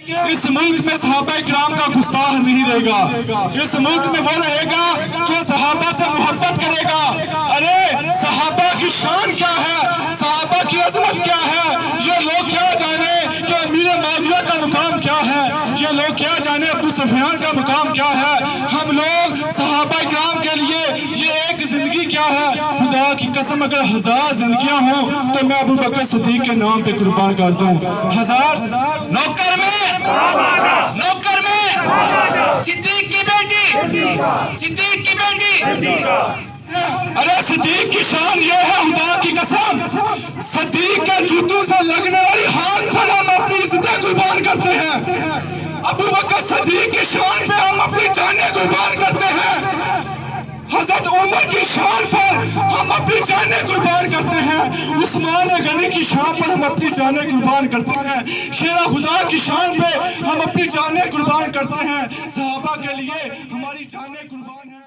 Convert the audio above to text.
اس ملک میں صحابہ کرام کا گستاخ نہیں رہے گا. اس ملک میں وہ رہے گا جو صحابہ سے محبت کرے گا. ارے صحابہ کی شان کیا ہے, صحابہ کی عظمت کیا ہے, یہ لوگ کیا جانے کہ امیر معاویہ کا مقام کیا ہے, یہ لوگ کیا جانے ابو سفیان کا مقام کیا ہے. ہم لوگ صحابہ کرام کے لیے یہ ایک زندگی کیا ہے. خدا کی قسم اگر 1000 زندگیاں ہوں تو میں ابو بکر صدیق کے نام پہ قربان کر دوں. 1000 نوکر میں صدیق کی بیٹی, صدیق کی بیٹی. ارے صدیق کی شان یہ ہے خدا کی قسم, صدیق کے جوتوں سے لگنے والی ہاتھ پر ہم اپنی عزتیں قربان کرتے ہیں. ابو بکر صدیق کی شان پہ ہم اپنی جانیں قربان کرتے ہیں. حضرت عمر کی شان پر ہم اپنی جانیں قربان کرتے ہیں. عثمان غنی کی شان پر ہم اپنی جانیں قربان کرتے ہیں. شیر خدا کی شان پہ ہم اپنی جانیں قربان کرتے ہیں. صحابہ کے لیے ہماری جانیں قربان ہیں.